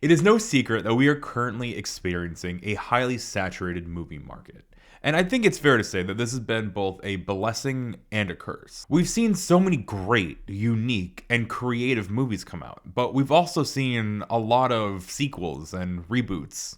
It is no secret that we are currently experiencing a highly saturated movie market. And I think it's fair to say that this has been both a blessing and a curse. We've seen so many great, unique, and creative movies come out, but we've also seen a lot of sequels and reboots.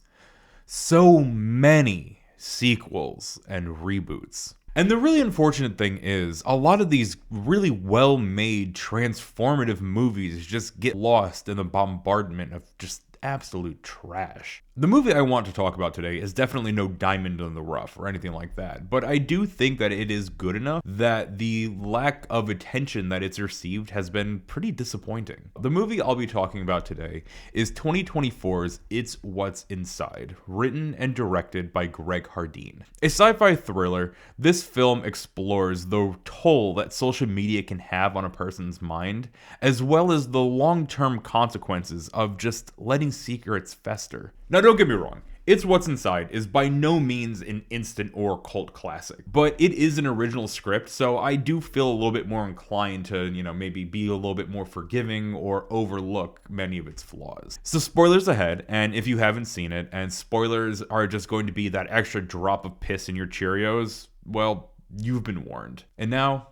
So many sequels and reboots. And the really unfortunate thing is, a lot of these really well-made, transformative movies just get lost in the bombardment of just absolute trash. The movie I want to talk about today is definitely no diamond in the rough or anything like that, but I do think that it is good enough that the lack of attention that it's received has been pretty disappointing. The movie I'll be talking about today is 2024's It's What's Inside, written and directed by Greg Hardin. A sci-fi thriller, this film explores the toll that social media can have on a person's mind, as well as the long-term consequences of just letting secrets fester. Now, don't get me wrong, It's What's Inside is by no means an instant or cult classic, but it is an original script, so I do feel a little bit more inclined to, maybe be a little bit more forgiving or overlook many of its flaws. So spoilers ahead, and if you haven't seen it, and spoilers are just going to be that extra drop of piss in your Cheerios, well, you've been warned. And now,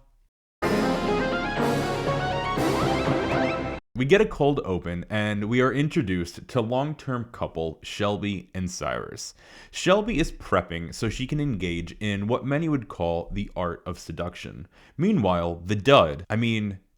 we get a cold open, and we are introduced to long-term couple Shelby and Cyrus. Shelby is prepping so she can engage in what many would call the art of seduction. Meanwhile, the dud,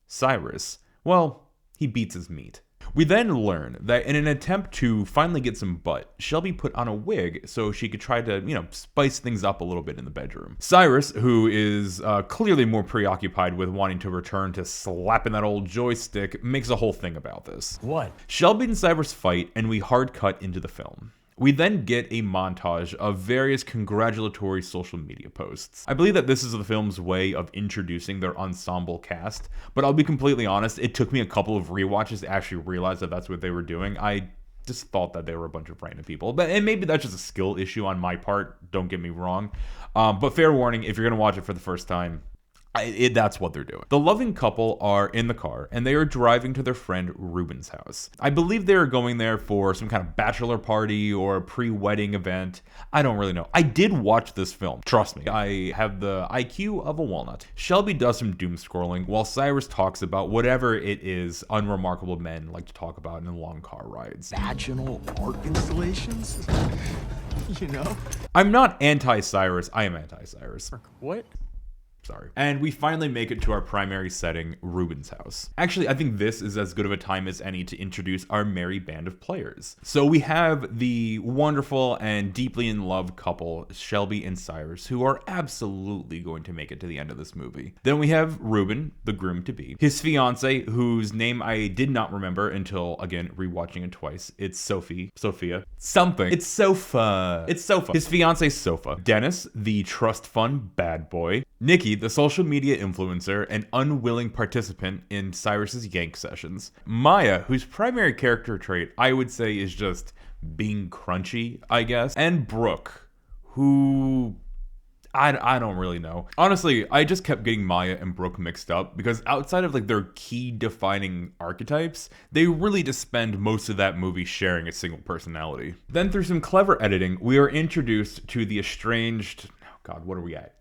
Cyrus, well, he beats his meat. We then learn that in an attempt to finally get some butt, Shelby put on a wig so she could try to, spice things up a little bit in the bedroom. Cyrus, who is clearly more preoccupied with wanting to return to slapping that old joystick, makes a whole thing about this. What? Shelby and Cyrus fight, and we hard cut into the film. We then get a montage of various congratulatory social media posts. I believe that this is the film's way of introducing their ensemble cast, but I'll be completely honest, it took me a couple of rewatches to actually realize that that's what they were doing. I just thought that they were a bunch of random people, and maybe that's just a skill issue on my part, don't get me wrong. But fair warning, if you're gonna watch it for the first time, that's what they're doing. The loving couple are in the car, and they are driving to their friend Ruben's house. I believe they are going there for some kind of bachelor party or a pre-wedding event. I don't really know. I did watch this film. Trust me, I have the IQ of a walnut. Shelby does some doom scrolling while Cyrus talks about whatever it is unremarkable men like to talk about in long car rides. Vaginal art installations? I'm not anti-Cyrus, I am anti-Cyrus. What? Sorry. And we finally make it to our primary setting, Ruben's house. Actually, I think this is as good of a time as any to introduce our merry band of players. So we have the wonderful and deeply in love couple, Shelby and Cyrus, who are absolutely going to make it to the end of this movie. Then we have Ruben, the groom-to-be. His fiance, whose name I did not remember until, again, rewatching it twice. It's Sophia. Something. It's Sofa. His fiance, Sofa. Dennis, the trust fund bad boy. Nikki, the social media influencer and unwilling participant in Cyrus's yank sessions. Maya, whose primary character trait I would say is just being crunchy, I guess. And Brooke, who I don't really know. Honestly, I just kept getting Maya and Brooke mixed up because outside of their key defining archetypes, they really just spend most of that movie sharing a single personality. Then through some clever editing, we are introduced to the estranged, what are we at?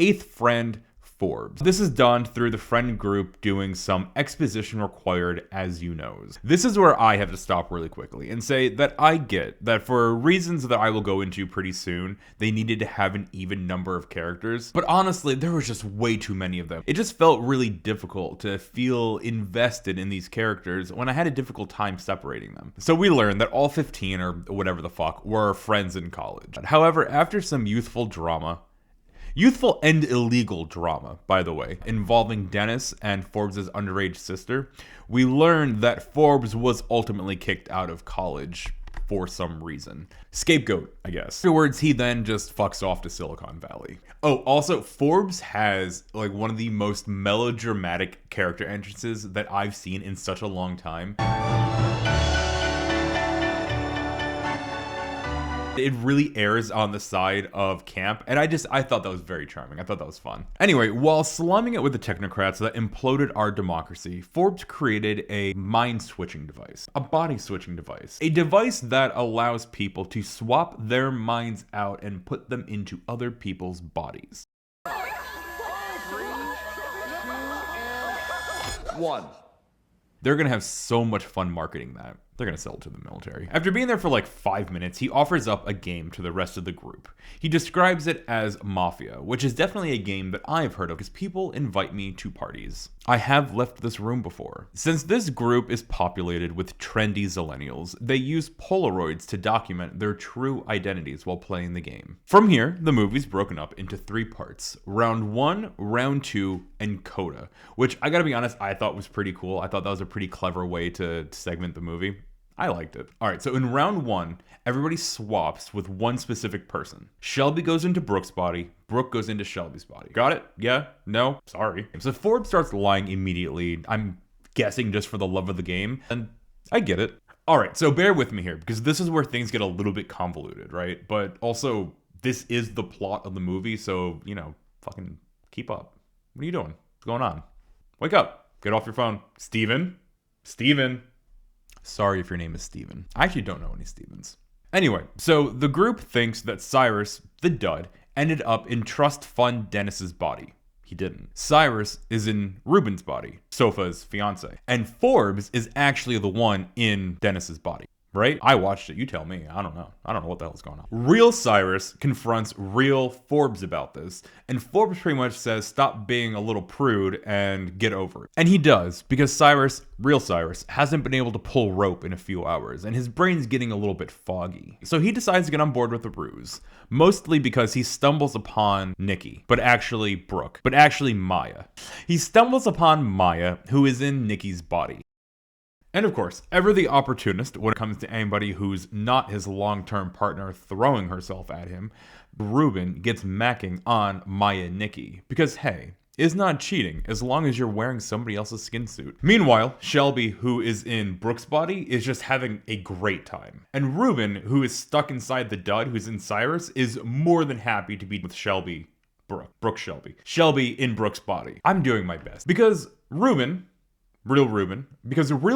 Eighth friend, Forbes. This is done through the friend group doing some exposition required as you knows. This is where I have to stop really quickly and say that I get that for reasons that I will go into pretty soon, they needed to have an even number of characters, but honestly, there was just way too many of them. It just felt really difficult to feel invested in these characters when I had a difficult time separating them. So we learned that all 15 or whatever the fuck were friends in college. However, after some youthful and illegal drama, by the way, involving Dennis and Forbes' underage sister, we learned that Forbes was ultimately kicked out of college for some reason. Scapegoat, I guess. Afterwards, he then just fucks off to Silicon Valley. Oh, also, Forbes has one of the most melodramatic character entrances that I've seen in such a long time. It really errs on the side of camp, and I thought that was very charming. I thought that was fun. Anyway, while slumming it with the technocrats that imploded our democracy, Forbes created a mind-switching device, a body-switching device, a device that allows people to swap their minds out and put them into other people's bodies. 3, 2, and 1. They're going to have so much fun marketing that. They're going to sell it to the military. After being there for like 5 minutes, he offers up a game to the rest of the group. He describes it as Mafia, which is definitely a game that I've heard of because people invite me to parties. I have left this room before. Since this group is populated with trendy zillennials, they use Polaroids to document their true identities while playing the game. From here, the movie's broken up into 3 parts: round 1, round 2, and Coda, which I gotta be honest, I thought was pretty cool. I thought that was a pretty clever way to segment the movie. I liked it. All right, so in round 1, everybody swaps with one specific person. Shelby goes into Brooke's body. Brooke goes into Shelby's body. Got it? Yeah? No? Sorry. So Forbes starts lying immediately. I'm guessing just for the love of the game, and I get it. All right, so bear with me here because this is where things get a little bit convoluted, right? But also, this is the plot of the movie, so, fucking keep up. What are you doing? What's going on? Wake up. Get off your phone. Steven? Sorry if your name is Steven. I actually don't know any Stevens. Anyway, so the group thinks that Cyrus, the dud, ended up in Trust Fund Dennis's body. He didn't. Cyrus is in Ruben's body, Sofa's fiance. And Forbes is actually the one in Dennis's body. Right? I watched it. You tell me. I don't know. I don't know what the hell's going on. Real Cyrus confronts real Forbes about this, and Forbes pretty much says stop being a little prude and get over it. And he does, because Cyrus, real Cyrus, hasn't been able to pull rope in a few hours, and his brain's getting a little bit foggy. So he decides to get on board with the ruse, mostly because he stumbles upon Nikki, but actually Brooke, but actually Maya. He stumbles upon Maya, who is in Nikki's body. And of course, ever the opportunist when it comes to anybody who's not his long-term partner throwing herself at him, Ruben gets macking on Maya Nikki. Because hey, it's not cheating as long as you're wearing somebody else's skin suit. Meanwhile, Shelby, who is in Brooke's body, is just having a great time. And Ruben, who is stuck inside the dud who's in Cyrus, is more than happy to be with Shelby, Brooke Shelby in Brooke's body. I'm doing my best. Because real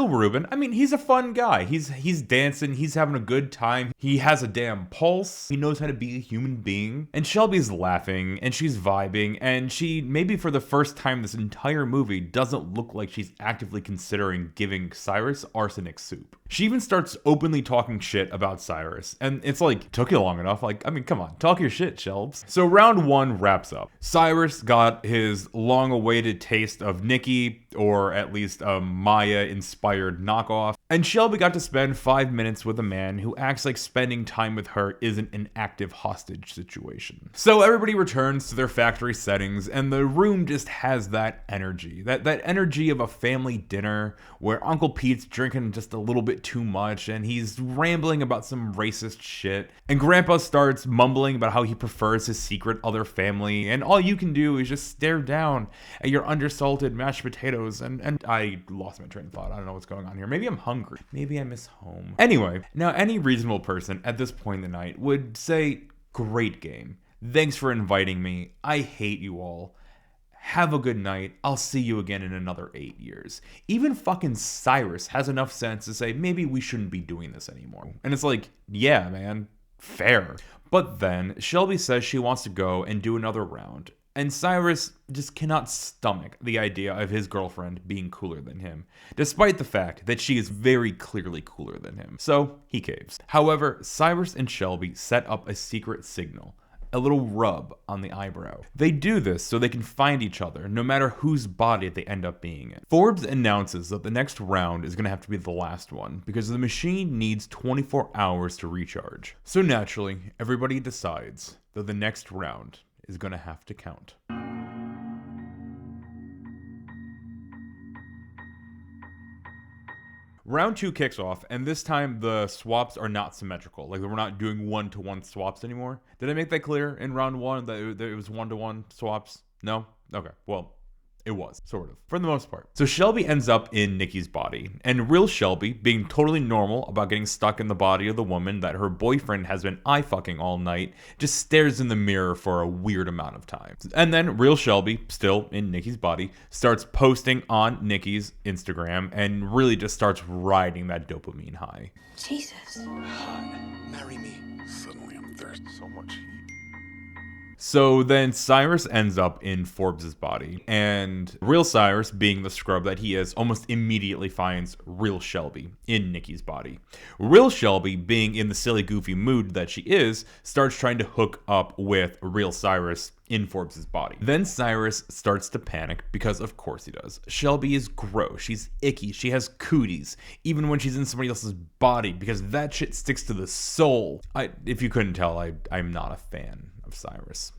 Ruben, I mean, he's a fun guy. He's dancing, he's having a good time. He has a damn pulse. He knows how to be a human being. And Shelby's laughing and she's vibing, and she, maybe for the first time this entire movie, doesn't look like she's actively considering giving Cyrus arsenic soup. She even starts openly talking shit about Cyrus. And it's like, took you long enough. Like, I mean, come on, talk your shit, Shelbs. So round 1 wraps up. Cyrus got his long-awaited taste of Nikki, or at least a Maya-inspired knockoff. And Shelby got to spend 5 minutes with a man who acts like spending time with her isn't an active hostage situation. So everybody returns to their factory settings, and the room just has that energy. That energy of a family dinner where Uncle Pete's drinking just a little bit too much, and he's rambling about some racist shit. And Grandpa starts mumbling about how he prefers his secret other family, and all you can do is just stare down at your undersalted mashed potatoes. And I lost my train of thought. I don't know what's going on here. Maybe I'm hungry. Maybe I miss home. Anyway, now any reasonable person at this point in the night would say, great game. Thanks for inviting me. I hate you all. Have a good night. I'll see you again in another 8 years. Even fucking Cyrus has enough sense to say, maybe we shouldn't be doing this anymore. And it's like, yeah, man, fair. But then Shelby says she wants to go and do another round. And Cyrus just cannot stomach the idea of his girlfriend being cooler than him, despite the fact that she is very clearly cooler than him. So he caves. However, Cyrus and Shelby set up a secret signal, a little rub on the eyebrow. They do this so they can find each other, no matter whose body they end up being in. Forbes announces that the next round is going to have to be the last one, because the machine needs 24 hours to recharge. So naturally, everybody decides that the next round is going to have to count. Round 2 kicks off, and this time the swaps are not symmetrical. Like, we're not doing one-to-one swaps anymore. Did I make that clear in round 1 that it was one-to-one swaps? No? Okay, well, It was, sort of, for the most part. So Shelby ends up in Nikki's body, and real Shelby, being totally normal about getting stuck in the body of the woman that her boyfriend has been eye-fucking all night, just stares in the mirror for a weird amount of time. And then real Shelby, still in Nikki's body, starts posting on Nikki's Instagram and really just starts riding that dopamine high. Jesus. Hot. Marry me. Suddenly I'm thirsty. So much heat. So then Cyrus ends up in Forbes' body, and real Cyrus, being the scrub that he is, almost immediately finds real Shelby in Nikki's body. Real Shelby, being in the silly, goofy mood that she is, starts trying to hook up with real Cyrus in Forbes' body. Then Cyrus starts to panic because of course he does. Shelby is gross. She's icky. She has cooties, even when she's in somebody else's body, because that shit sticks to the soul. If you couldn't tell, I'm not a fan of Cyrus.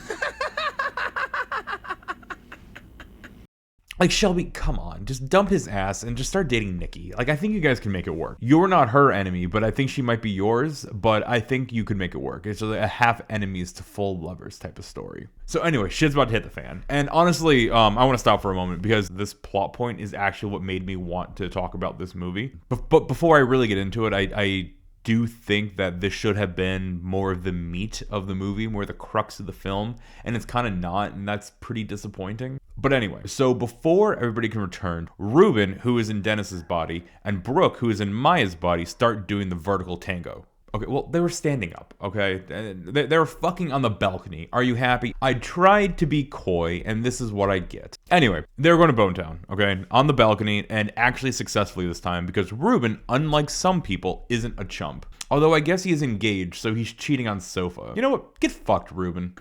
Like, Shelby, come on, just dump his ass and just start dating Nikki. Like, I think you guys can make it work. You're not her enemy, but I think she might be yours, but I think you could make it work. It's like a half enemies to full lovers type of story. So anyway, shit's about to hit the fan. And honestly, I want to stop for a moment because this plot point is actually what made me want to talk about this movie. But before I really get into it, I do think that this should have been more of the meat of the movie, more the crux of the film, and it's kind of not, and that's pretty disappointing. But anyway, so before everybody can return, Ruben, who is in Dennis's body, and Brooke, who is in Maya's body, start doing the vertical tango. Okay, well, they were standing up, okay? They were fucking on the balcony. Are you happy? I tried to be coy, and this is what I get. Anyway, they were going to Bonetown, okay? On the balcony, and actually successfully this time, because Ruben, unlike some people, isn't a chump. Although I guess he is engaged, so he's cheating on Sofa. You know what? Get fucked, Ruben.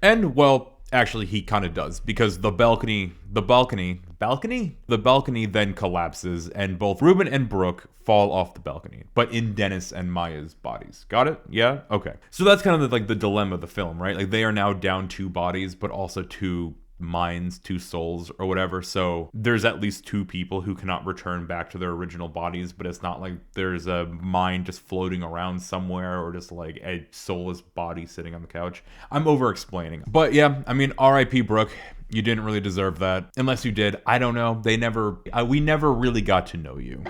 And, well, actually, he kind of does, because the balcony then collapses, and both Ruben and Brooke fall off the balcony, but in Dennis and Maya's bodies. Got it? Yeah? Okay. So that's kind of like the dilemma of the film, right? Like, they are now down 2 bodies, but also 2 minds, 2 souls, or whatever. So there's at least 2 people who cannot return back to their original bodies, but it's not like there's a mind just floating around somewhere or just like a soulless body sitting on the couch. I'm over explaining. But yeah, I mean, R.I.P. Brooke. You didn't really deserve that. Unless you did. I don't know. We never really got to know you.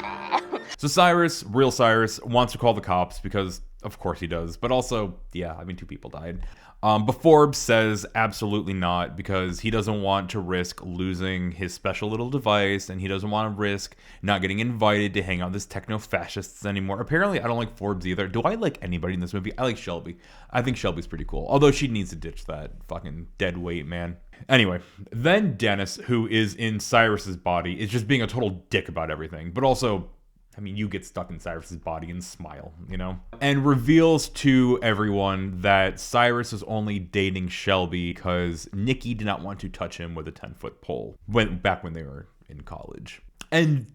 So Cyrus, real Cyrus, wants to call the cops because of course he does. But also, yeah, I mean, 2 people died. But Forbes says absolutely not, because he doesn't want to risk losing his special little device, and he doesn't want to risk not getting invited to hang out with his techno-fascists anymore. Apparently, I don't like Forbes either. Do I like anybody in this movie? I like Shelby. I think Shelby's pretty cool, although she needs to ditch that fucking dead weight, man. Anyway, then Dennis, who is in Cyrus's body, is just being a total dick about everything, but also, I mean, you get stuck in Cyrus's body and smile, you know? And reveals to everyone that Cyrus is only dating Shelby because Nikki did not want to touch him with a 10-foot pole back when they were in college. And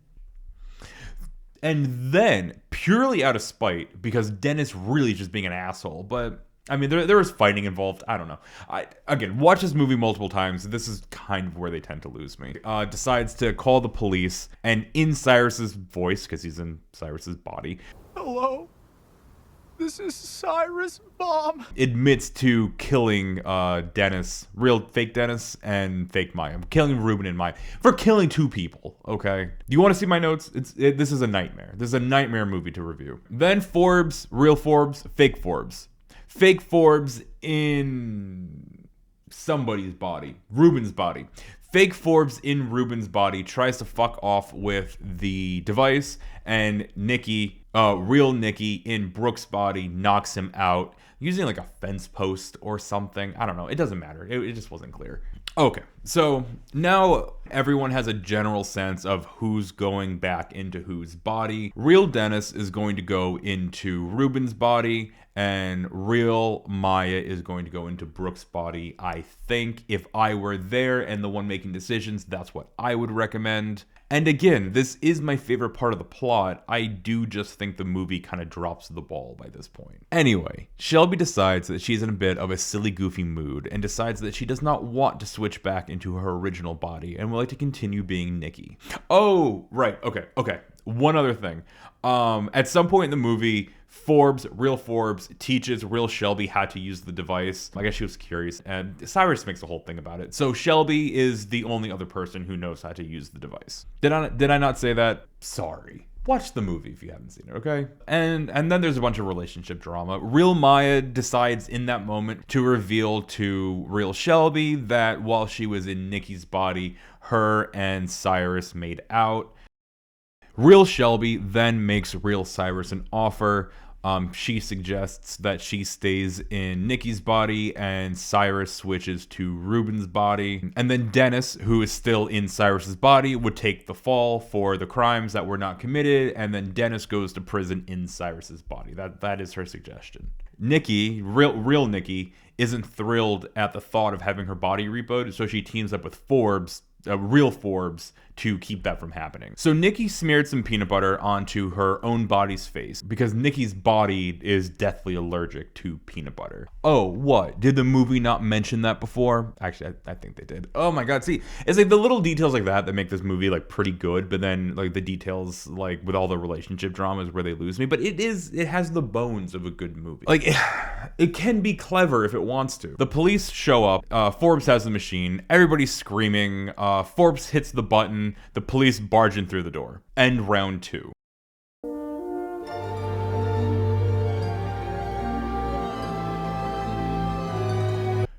then, purely out of spite, because Dennis really is just being an asshole, but I mean, there was fighting involved. I don't know. Again, watch this movie multiple times. This is kind of where they tend to lose me. Decides to call the police, and in Cyrus's voice, because he's in Cyrus's body. Hello? This is Cyrus, Mom. Admits to killing Dennis, real fake Dennis, and fake Maya. Killing Ruben and Maya. For killing 2 people, okay? Do you want to see my notes? This is a nightmare. This is a nightmare movie to review. Then Forbes, real Forbes, fake Forbes. Fake Forbes in somebody's body. Ruben's body. Fake Forbes in Ruben's body tries to fuck off with the device, and Nikki, real Nikki in Brooke's body, knocks him out using like a fence post or something. I don't know. It doesn't matter. It just wasn't clear. Okay, so now everyone has a general sense of who's going back into whose body. Real Dennis is going to go into Ruben's body, and real Maya is going to go into Brooke's body. I think if I were there and the one making decisions, that's what I would recommend. And again, this is my favorite part of the plot. I do just think the movie kind of drops the ball by this point. Anyway, Shelby decides that she's in a bit of a silly, goofy mood and decides that she does not want to switch back into her original body and would like to continue being Nikki. Oh, right. Okay. One other thing. At some point in the movie, real Forbes, teaches real Shelby how to use the device. I guess she was curious, and Cyrus makes a whole thing about it. So Shelby is the only other person who knows how to use the device. Did I not say that? Sorry. Watch the movie if you haven't seen it, okay? And then there's a bunch of relationship drama. Real Maya decides in that moment to reveal to real Shelby that while she was in Nikki's body, her and Cyrus made out. Real Shelby then makes real Cyrus an offer. She suggests that she stays in Nikki's body and Cyrus switches to Ruben's body. And then Dennis, who is still in Cyrus's body, would take the fall for the crimes that were not committed. And then Dennis goes to prison in Cyrus's body. That is her suggestion. Nikki, real Nikki, isn't thrilled at the thought of having her body repoed, so she teams up with Forbes, real Forbes, to keep that from happening. So Nikki smeared some peanut butter onto her own body's face because Nikki's body is deathly allergic to peanut butter. Oh, what? Did the movie not mention that before? Actually, I think they did. Oh my god, see, it's like the little details like that make this movie like pretty good, but then like the details like with all the relationship dramas where they lose me, but it has the bones of a good movie. Like it can be clever if it wants to. The police show up, Forbes has the machine, everybody's screaming, Forbes hits the button, the police barge in through the door. End round 2.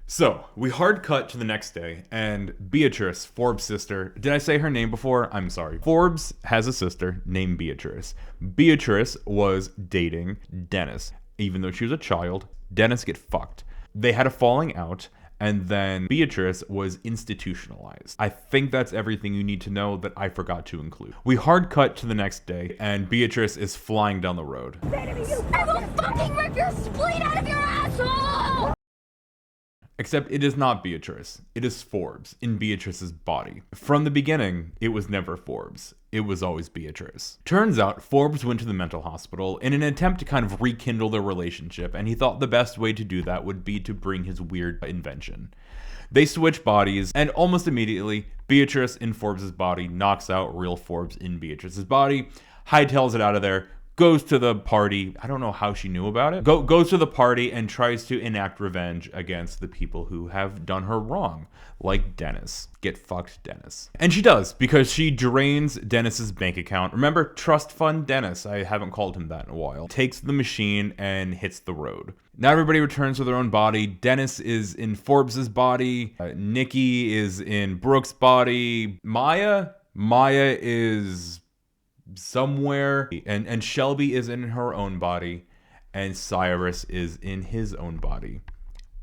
So, we hard cut to the next day, and Beatrice, Forbes' sister, did I say her name before? I'm sorry. Forbes has a sister named Beatrice. Beatrice was dating Dennis. Even though she was a child, Dennis get fucked. They had a falling out, and then Beatrice was institutionalized. I think that's everything you need to know that I forgot to include. We hard cut to the next day, and Beatrice is flying down the road. I will fucking rip your spleen out of your asshole! Except it is not Beatrice. It is Forbes in Beatrice's body. From the beginning, it was never Forbes. It was always Beatrice. Turns out, Forbes went to the mental hospital in an attempt to kind of rekindle their relationship, and he thought the best way to do that would be to bring his weird invention. They switch bodies, and almost immediately, Beatrice in Forbes' body knocks out real Forbes in Beatrice's body, hightails it out of there, goes to the party. I don't know how she knew about it. Goes to the party and tries to enact revenge against the people who have done her wrong, like Dennis. Get fucked, Dennis. And she does, because she drains Dennis's bank account. Remember, trust fund Dennis. I haven't called him that in a while. Takes the machine and hits the road. Now everybody returns to their own body. Dennis is in Forbes's body. Nikki is in Brooke's body. Maya is somewhere, and Shelby is in her own body, and Cyrus is in his own body,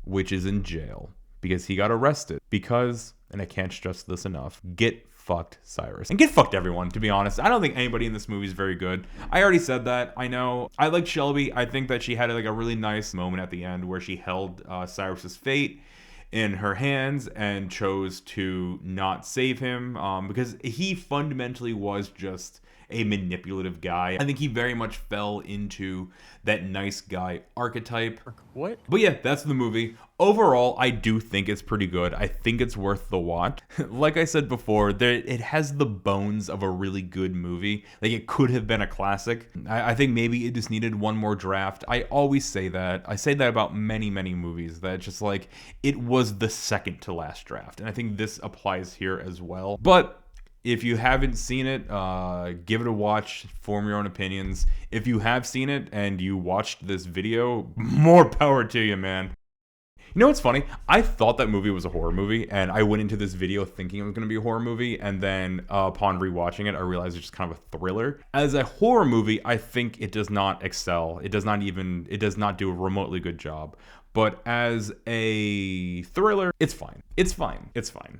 which is in jail because he got arrested because, and I can't stress this enough, get fucked Cyrus. And get fucked everyone, to be honest. I don't think anybody in this movie is very good. I already said that. I know. I like Shelby. I think that she had like a really nice moment at the end where she held Cyrus's fate in her hands and chose to not save him because he fundamentally was just a manipulative guy. I think he very much fell into that nice guy archetype. What? But yeah, that's the movie. Overall, I do think it's pretty good. I think it's worth the watch. Like I said before, it has the bones of a really good movie. Like it could have been a classic. I think maybe it just needed one more draft. I always say that. I say that about many, many movies, that just like it was the second to last draft. And I think this applies here as well. But if you haven't seen it, give it a watch, form your own opinions. If you have seen it and you watched this video, more power to you, man. You know what's funny? I thought that movie was a horror movie, and I went into this video thinking it was going to be a horror movie, and then upon rewatching it, I realized it's just kind of a thriller. As a horror movie, I think it does not excel. It does not do a remotely good job. But as a thriller, it's fine. It's fine.